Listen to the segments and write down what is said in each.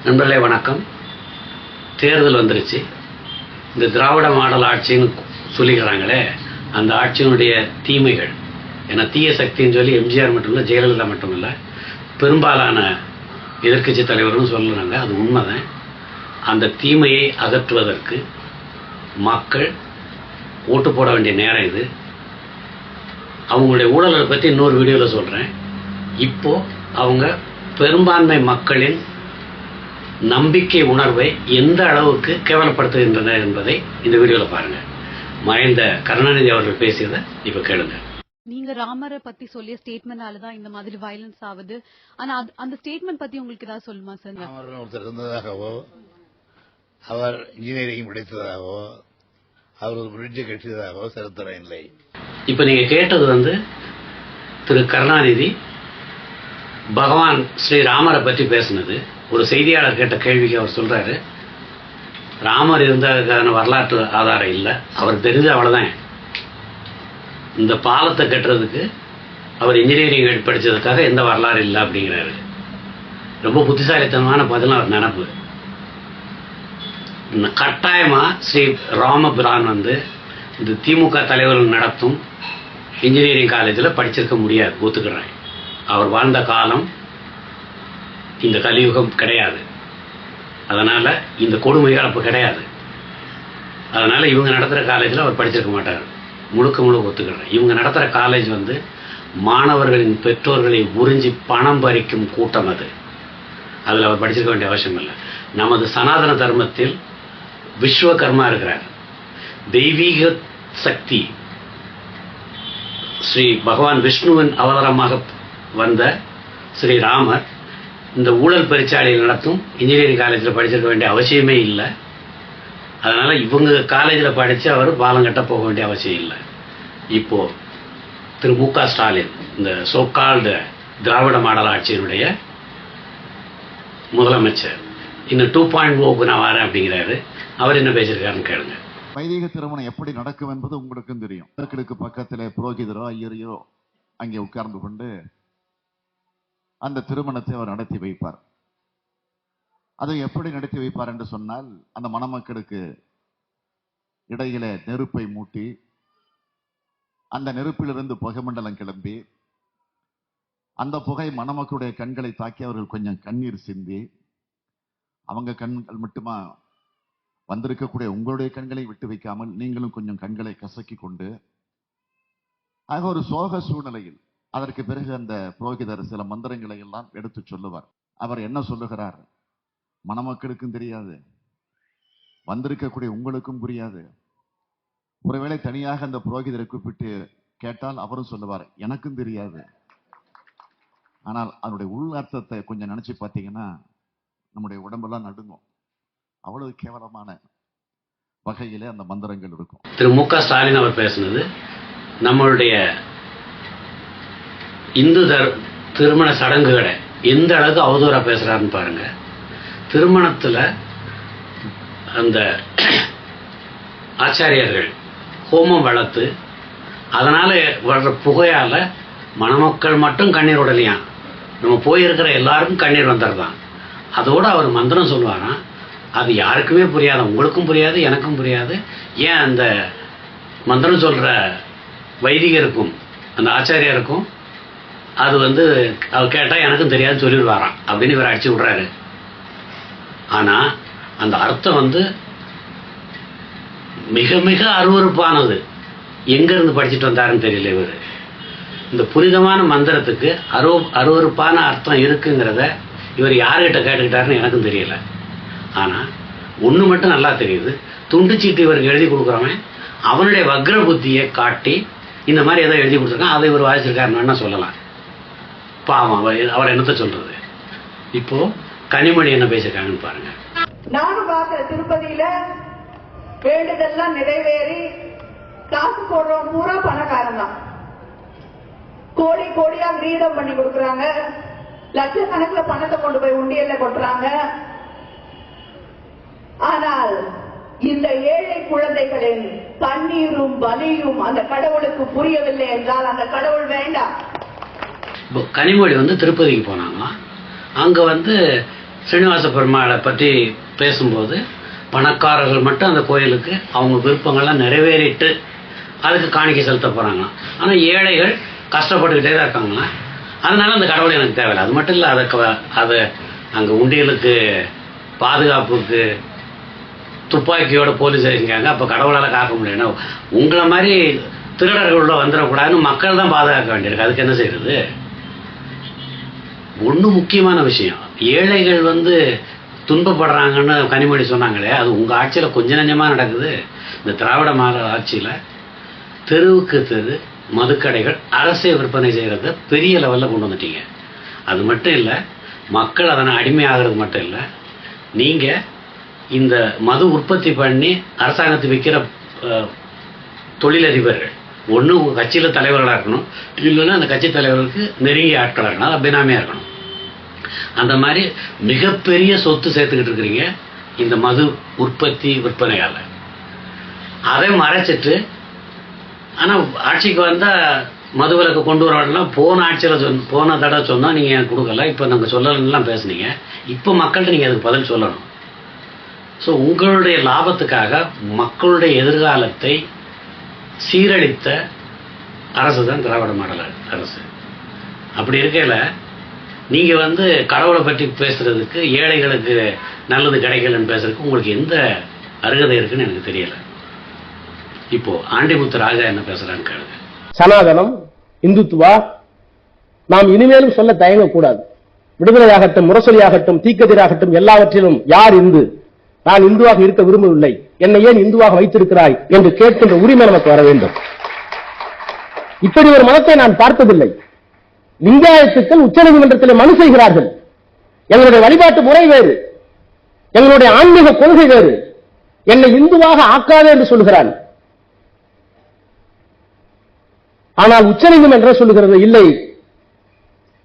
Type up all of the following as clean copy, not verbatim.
நண்பர்களே வணக்கம். தேர்தல் வந்துருச்சு. இந்த திராவிட மாடல் ஆட்சின்னு சொல்லிக்கிறாங்களே, அந்த ஆட்சியினுடைய தீமைகள், ஏன்னா தீய சக்தின்னு சொல்லி எம்ஜிஆர் மட்டும் இல்லை, ஜெயலலிதா மட்டும் இல்லை, பெரும்பாலான எதிர்க்கட்சி தலைவர்களும் சொல்லுறாங்க. அது உண்மைதான். அந்த தீமையை அகற்றுவதற்கு மக்கள் ஓட்டு போட வேண்டிய நேரம் இது. அவங்களுடைய ஊழலை பற்றி இன்னொரு வீடியோவில் சொல்கிறேன். இப்போ அவங்க பெரும்பான்மை மக்களின் நம்பிக்கை உணர்வை எந்த அளவுக்கு கேவலப்படுத்துகின்றன என்பதை இந்த வீடியோவில் பாருங்க. மறைந்த கருணாநிதி அவர்கள் பேசியதை இப்ப கேளுங்க. நீங்க ராமரை பத்தி சொல்லிய ஸ்டேட்மெண்டால தான் இந்த மாதிரி வயலன்ஸ் ஆகுது. ஆனா அந்த ஸ்டேட்மெண்ட் பத்தி உங்களுக்கு ஏதாவது சொல்லுமா சார்? ராமர் ஒருத்தர் இருந்ததாகவோ, அவர் இன்ஜினியரிங் படித்ததாகவோ, அவர் ஒரு பிரிட்ஜ் கட்டியதாகவோ சரித்திரம் இல்லை. இப்ப நீங்க கேட்டது திரு கருணாநிதி பகவான் ஸ்ரீராமரை பற்றி பேசினது. ஒரு செய்தியாளர் கேட்ட கேள்விக்கு அவர் சொல்றாரு, ராமர் இருந்ததுக்கான வரலாற்று ஆதாரம் இல்லை, அவர் தெரிஞ்ச அவ்வளவுதான். இந்த பாலத்தை கட்டுறதுக்கு அவர் இன்ஜினியரிங் படிச்சதுக்காக எந்த வரலாறு இல்லை அப்படிங்கிறாரு. ரொம்ப புத்திசாலித்தனமான பதில் அவர் நினப்பு. கட்டாயமா ஸ்ரீ ராமபிரான் இந்த திமுக தலைவர்கள் நடத்தும் இன்ஜினியரிங் காலேஜில் படிச்சிருக்க முடியாது, ஒத்துக்கிறேன். அவர் வாழ்ந்த காலம் இந்த கலியுகம் கிடையாது. அதனால இந்த கொடுமைகள் அப்போ கிடையாது. அதனால இவங்க நடத்துகிற காலேஜில் அவர் படிச்சிருக்க மாட்டார், முழுக்க ஒத்துக்கிறேன். இவங்க நடத்துகிற காலேஜ் மாணவர்களின் பெற்றோர்களை உறிஞ்சி பணம் பறிக்கும் கூட்டம் அது. அதில் அவர் படிச்சிருக்க வேண்டிய அவசியம் இல்லை. நமது சனாதன தர்மத்தில் விஸ்வகர்மா இருக்கிறார். தெய்வீக சக்தி ஸ்ரீ பகவான் விஷ்ணுவின் அவதாரமாக வந்த ஸ்ரீராமர் இந்த ஊழல் பரீட்சாலையில் நடத்தும் இன்ஜினியரிங் காலேஜில் படிச்சிருக்க வேண்டிய அவசியமே இல்லை. அதனால இவங்க காலேஜில் படித்து அவர் பாலம் கட்ட போக வேண்டிய அவசியம் இல்லை. இப்போ திரு மு.க. ஸ்டாலின், இந்த சோகால்டு திராவிட மாடல் ஆட்சியினுடைய முதலமைச்சர், இன்னும் 2.0 நான் வரேன் அப்படிங்கிறாரு. அவர் என்ன பேசியிருக்காருன்னு கேளுங்க. வைதிக திருமணம் எப்படி நடக்கும் என்பது உங்களுக்கும் தெரியும். மக்களுக்கு பக்கத்தில் புரோகிதரோ ஐயரையோ அங்கே உட்கார்ந்து கொண்டு அந்த திருமணத்தை அவர் நடத்தி வைப்பார். அதை எப்படி நடத்தி வைப்பார் என்று சொன்னால், அந்த மணமக்களுக்கு இடையில நெருப்பை மூட்டி, அந்த நெருப்பிலிருந்து புகைமண்டலம் கிளம்பி, அந்த புகை மணமக்களுடைய கண்களை தாக்கி அவர்கள் கொஞ்சம் கண்ணீர் சிந்தி, அவங்க கண்கள் மட்டுமா வந்திருக்கக்கூடிய உங்களுடைய கண்களை விட்டு வைக்காமல் நீங்களும் கொஞ்சம் கண்களை கசக்கி கொண்டு, ஆக ஒரு சோக சூழ்நிலையில் அதற்கு பிறகு அந்த புரோகிதர் சில மந்திரங்களை எல்லாம் எடுத்து சொல்லுவார். அவர் என்ன சொல்லுகிறார்? மணமக்களுக்கும் தெரியாது, வந்திருக்கக்கூடிய உங்களுக்கும் புரியாது. ஒருவேளை தனியாக அந்த புரோகிதரை கூப்பிட்டு கேட்டால் அவரும் சொல்லுவார், எனக்கும் தெரியாது. ஆனால் அதனுடைய உள் அர்த்தத்தை கொஞ்சம் நினைச்சு பார்த்தீங்கன்னா நம்முடைய உடம்பெல்லாம் நடுங்கும். அவ்வளவு கேவலமான வகையிலே அந்த மந்திரங்கள் இருக்கும். திரு மு.க. ஸ்டாலின் அவர் பேசினது நம்மளுடைய இந்து திருமண சடங்குகளை எந்த அளவுக்கு அவதூறா பேசுறாருன்னு பாருங்க. திருமணத்துல அந்த ஆச்சாரியர்கள் ஹோமம் வளர்த்து அதனால வர்ற புகையால மணமக்கள் மட்டும் கண்ணீர் உடலையாம், நம்ம போயிருக்கிற எல்லாருக்கும் கண்ணீர் வந்துடுதான். அதோட அவர் மந்திரம் சொல்லுவாராம். அது யாருக்குமே புரியாது, உங்களுக்கும் புரியாது, எனக்கும் புரியாது. ஏன் அந்த மந்திரம் சொல்ற வைதிகருக்கும் அந்த ஆச்சாரியருக்கும் அது அவர் கேட்டா எனக்கும் தெரியாது சொல்லிடுவாராம் அப்படின்னு இவர் அடிச்சு விடுறாரு. ஆனா அந்த அர்த்தம் மிக மிக அருவருப்பானது. எங்க இருந்து படிச்சுட்டு வந்தாருன்னு தெரியல இவர். இந்த புனிதமான மந்திரத்துக்கு அருவருப்பான அர்த்தம் இருக்குங்கிறத இவர் யாருகிட்ட கேட்டுக்கிட்டாருன்னு எனக்கும் தெரியல. ஆனா ஒண்ணு மட்டும் நல்லா தெரியுது, துண்டுச்சீட்டு இவருக்கு எழுதி கொடுக்குறவன் அவனுடைய வக்ர புத்தியை காட்டி இந்த மாதிரி ஏதோ எழுதி கொடுத்துருக்கான், அதை இவர் வாசிச்சிருக்காருன்னு சொல்லலாம். பாவம், அவர் என்னத்த சொல்றது. இப்போ கனிமொழி என்ன பேசிருக்காங்கன்னு பாருங்க. நானும் பார்க்கிற திருப்பதியில வேண்டுதெல்லாம் நிறைவேறி காசு போடுறவன் பூரா பணக்காரன் தான். கோடி கோடியா கிரீடம் பண்ணி கொடுக்கறாங்க, லட்சக்கணக்கில் பணத்தை கொண்டு போய் உண்டியல்ல கொட்டுறாங்க. ஆனால் இந்த ஏழை குழந்தைகளின் கண்ணீரும் பலியும் அந்த கடவுளுக்கு புரியவில்லை என்றால் அந்த கடவுள் வேண்டாம். கனிமொழி திருப்பதிக்கு போனாங்களாம். அங்க ஸ்ரீனிவாச பெருமாளை பற்றி பேசும்போது பணக்காரர்கள் மட்டும் அந்த கோயிலுக்கு அவங்க விருப்பங்கள்லாம் நிறைவேறிட்டு அதுக்கு காணிக்கை செலுத்த போகிறாங்க. ஆனால் ஏழைகள் கஷ்டப்பட்டுக்கிட்டே தான் இருக்காங்களா, அதனால அந்த கடவுள் எனக்கு தேவையில்லை. அது மட்டும் இல்லை, அதை அங்கே உண்டியலுக்கு பாதுகாப்புக்கு துப்பாக்கியோட போலீஸ் இருக்காங்க. அப்போ கடவுளால் காக்க முடியும். உங்களை மாதிரி திருடர்கள் உள்ள வந்துடக்கூடாதுன்னு மக்கள் தான் பாதுகாக்க வேண்டியிருக்கு. அதுக்கு என்ன செய்யறது? ஒன்று முக்கியமான விஷயம், ஏழைகள் துன்பப்படுறாங்கன்னு கனிமொழி சொன்னாங்களே, அது உங்கள் ஆட்சியில் கொஞ்சம் நஞ்சமாக நடக்குது. இந்த திராவிட மாடல் ஆட்சியில் தெருவுக்கு தெரு மதுக்கடைகள் அரசே விற்பனை செய்கிறத பெரிய லெவலில் கொண்டு வந்துட்டீங்க. அது மட்டும் இல்லை, மக்கள் அதனை அடிமையாகிறது மட்டும் இல்லை, நீங்கள் இந்த மது உற்பத்தி பண்ணி அரசாங்கத்துக்கு விற்கிற தொழிலதிபர்கள் ஒன்று உங்கள் கட்சியில் தலைவர்களாக இருக்கணும், இல்லைன்னா அந்த கட்சி தலைவர்களுக்கு நெருங்கிய ஆட்களாக இருக்கணும், அது அபிநாமியாக இருக்கணும். அந்த மாதிரி மிகப்பெரிய சொத்து சேர்த்துக்கிட்டு இருக்கிறீங்க இந்த மது உற்பத்தி விற்பனையால். அதை மறைச்சிட்டு ஆனால் ஆட்சிக்கு வந்தால் மது விலக்கு கொண்டு வரலாம். போன ஆட்சியில் போன தடவை சொன்னால் நீங்கள் எனக்கு கொடுக்கல, இப்போ நாங்கள் சொல்லலாம் பேசுனீங்க. இப்போ மக்கள்கிட்ட நீங்கள் அதுக்கு பதில் சொல்லணும். ஸோ உங்களுடைய லாபத்துக்காக மக்களுடைய எதிர்காலத்தை சீரழித்த அரசு தான் திராவிட மாடல் அரசு. அப்படி இருக்கையில் நீங்கள் கடவுளை பற்றி பேசுறதுக்கு, ஏழைகளுக்கு நல்லது கிடைக்கலன்னு பேசுறதுக்கு உங்களுக்கு எந்த அருகதை இருக்குன்னு எனக்கு தெரியல. இப்போ ஆண்டிமுத்து ராஜா என்ன பேசுறான்னு கேளுங்க. சனாதனம், இந்துத்துவா நாம் இனிமேலும் சொல்ல தயங்கக்கூடாது. விடுதலையாகட்டும், முரசொலியாகட்டும், தீக்கதிராகட்டும், எல்லாவற்றிலும் யார் இந்து, நான் இந்துவாக இருக்க விரும்பவில்லை, என்னை ஏன் இந்துவாக வைத்திருக்கிறாய் என்று கேட்கின்ற உரிமை நமக்கு வர வேண்டும். இப்படி ஒரு மதத்தை நான் பார்த்ததில்லை. லிங்காயத்துக்கள் உச்சநீதிமன்றத்தில் மனு செய்கிறார்கள். எங்களுடைய வழிபாட்டு முறை வேறு, எங்களுடைய ஆன்மீக கொள்கை வேறு, என்னை இந்துவாக ஆக்காதே என்று சொல்கிறான். ஆனால் உச்சநீதிமன்றம் சொல்லுகிறது, இல்லை,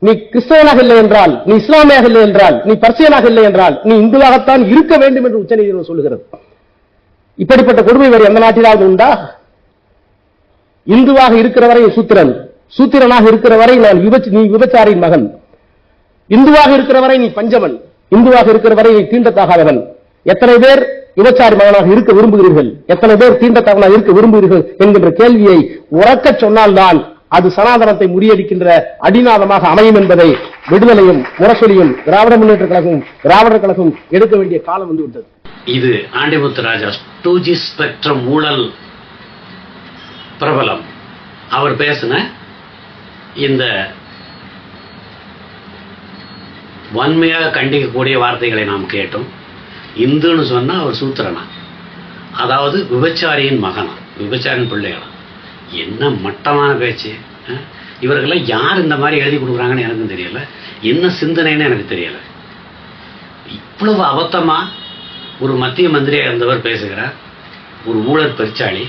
நீ கிறிஸ்தவனாக இல்லை என்றால், நீ இஸ்லாமியாக இல்லை என்றால், நீ பர்சியனாக இல்லை என்றால் நீ இந்துவாகத்தான் இருக்க வேண்டும் என்று உச்சநீதிமன்றம் சொல்லுகிறது. இப்படிப்பட்ட கொடுமை வேறு எந்த நாட்டிலாவது உண்டா? இந்துவாக இருக்கிற வரை சூத்திரன், சூத்திரனாக இருக்கிற வரை நீ விபச்சாரியின் மகன், இந்துவாக இருக்கிற வரை நீ பஞ்சவன், இந்துவாக இருக்கிற வரை நீ தீண்டத்தகாதவன். எத்தனை பேர் விபச்சாரி மகனாக இருக்க விரும்புகிறீர்கள், எத்தனை பேர் தீண்டத்தகவனாக இருக்க விரும்புகிறீர்கள் என்கின்ற கேள்வியை உறக்க சொன்னால்தான் அது சனாதனத்தை முறியடிக்கின்ற அடிநாதமாக அமையும் என்பதை விடுதலையும் முரசொலியும் திராவிட முன்னேற்ற கழகமும் திராவிடர் கழகம் எடுக்க வேண்டிய காலம் வந்துவிட்டது. இது ஆண்டிமுத்து ராஜா 2G ஸ்பெக்ட்ரம் ஊழல் பிரபலம். அவர் பேசின இந்த வன்மையாக கண்டிக்கக்கூடிய வார்த்தைகளை நாம் கேட்டோம். இந்துன்னு சொன்னா அவர் சூத்திரனா, அதாவது விபச்சாரியின் மகனா, விபச்சாரியின் பிள்ளைகளா? என்ன மட்டமான பேச்சு! இவர்களெல்லாம் யார் இந்த மாதிரி எழுதி கொடுக்குறாங்கன்னு எனக்கும் தெரியல, என்ன சிந்தனைன்னு எனக்கு தெரியல. இவ்வளவு அபத்தமா ஒரு மத்திய மந்திரியாக இருந்தவர் பேசுகிறார், ஒரு ஊழல் பெருச்சாளி.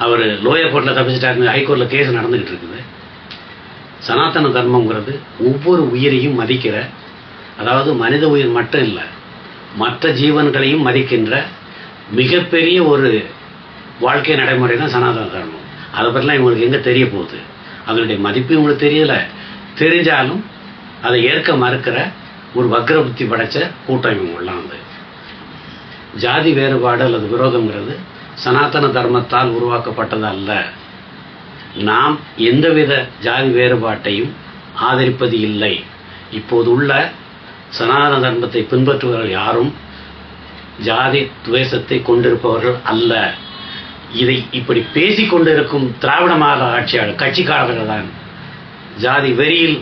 அவர் லோயர் கோர்ட்டில் தப்பிச்சிட்டாரு, ஹைகோர்ட்டில் கேஸ் நடந்துகிட்டு இருக்குது. சனாதன தர்மங்கிறது ஒவ்வொரு உயிரையும் மதிக்கிற, அதாவது மனித உயிர் மட்டும் இல்லை மற்ற ஜீவன்களையும் மதிக்கின்ற மிகப்பெரிய ஒரு வாழ்க்கை நடைமுறை தான் சனாதன தர்மம். அதை பற்றிலாம் இவங்களுக்கு எங்கே தெரிய போகுது? அதனுடைய மதிப்பு இவங்களுக்கு தெரியல. தெரிஞ்சாலும் அதை ஏற்க மறுக்கிற ஒரு வக்ர புத்தி படைச்ச கூட்டம் இவங்கெல்லாம். ஜாதி வேறுபாடு அல்லது விரோதங்கிறது சனாதன தர்மத்தால் உருவாக்கப்பட்டது அல்ல. நாம் எந்தவித ஜாதி வேறுபாட்டையும் ஆதரிப்பது இல்லை. இப்போது உள்ள சனாதன தர்மத்தை பின்பற்றுபவர்கள் யாரும் ஜாதி துவேஷத்தை கொண்டிருப்பவர்கள் அல்ல. இதை இப்படி பேசிக் கொண்டிருக்கும் திராவிட மாடல் ஆட்சியாளர் கட்சிக்காரர்கள் தான் ஜாதி வெறியில்,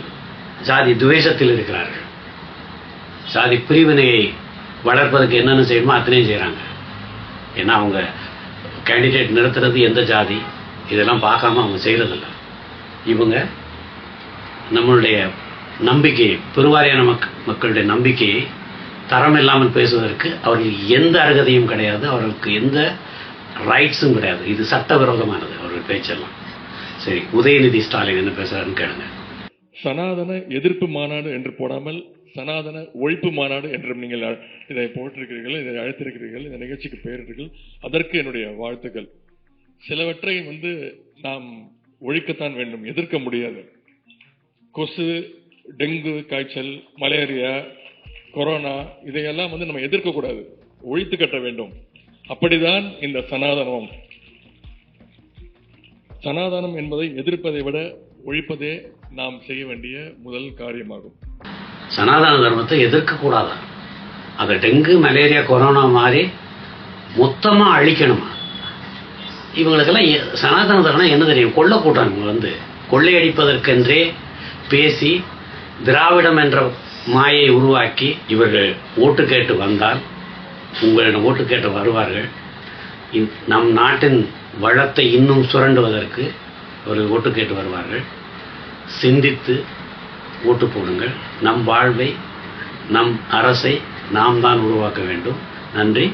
ஜாதி துவேஷத்தில் இருக்கிறார்கள். ஜாதி பிரிவினையை வளர்ப்பதற்கு என்னென்ன செய்யணுமோ அத்தனையும் செய்கிறாங்க. ஏன்னா அவங்க கேண்டிடேட் நிறுத்துறது எந்த ஜாதி இதெல்லாம் பார்க்காம அவங்க செய்கிறதில்ல. இவங்க நம்மளுடைய நம்பிக்கையை, பெருவாரியான மக்களுடைய நம்பிக்கையை தரம் இல்லாமல் பேசுவதற்கு அவர்களுக்கு எந்த அருகதையும் கிடையாது, அவர்களுக்கு எந்த ரைட்ஸும் கிடையாது. இது சட்டவிரோதமானது அவர்கள் பேச்செல்லாம். சரி, உதயநிதி ஸ்டாலின் என்ன பேசுறாருன்னு கேளுங்க. சனாதன எதிர்ப்பு மாநாடு என்று போடாமல் சனாதன ஒழிப்பு மாநாடு என்றும் நீங்கள் இதை போட்டிருக்கிறீர்கள், இதை அழைத்திருக்கிறீர்கள், இந்த நிகழ்ச்சிக்கு பெயரிட்டீர்கள். அதற்கு என்னுடைய வாழ்த்துக்கள். சிலவற்றை நாம் ஒழிக்கத்தான் வேண்டும், எதிர்க்க முடியாது. கொசு, டெங்கு காய்ச்சல், மலேரியா, கொரோனா இதையெல்லாம் நம்ம எதிர்க்க கூடாது, ஒழித்து கட்ட வேண்டும். அப்படிதான் இந்த சனாதனம். சனாதனம் என்பதை எதிர்ப்பதை விட ஒழிப்பதே நாம் செய்ய வேண்டிய முதல் காரியமாகும். சனாதன தர்மத்தை எதிர்க்க கூடாதா? அது டெங்கு, மலேரியா, கொரோனா மாதிரி மொத்தமா அழிக்கணுமா? இவங்களுக்கெல்லாம் சனாதன தர்மம் என்ன தெரியும்? கொள்ள கூட்டம். இவங்க கொள்ளையடிப்பதற்கென்றே பேசி திராவிடம் என்ற மாயை உருவாக்கி இவர்கள் ஓட்டு கேட்டு வந்தால், உங்களிடம் ஓட்டு கேட்டு வருவார்கள். நம் நாட்டின் வளத்தை இன்னும் சுரண்டுவதற்கு அவர்கள் ஓட்டு கேட்டு வருவார்கள். சிந்தித்து ஓட்டு போடுங்கள். நம் வாழ்வை, நம் அரசை நாம் தான் உருவாக்க வேண்டும். நன்றி.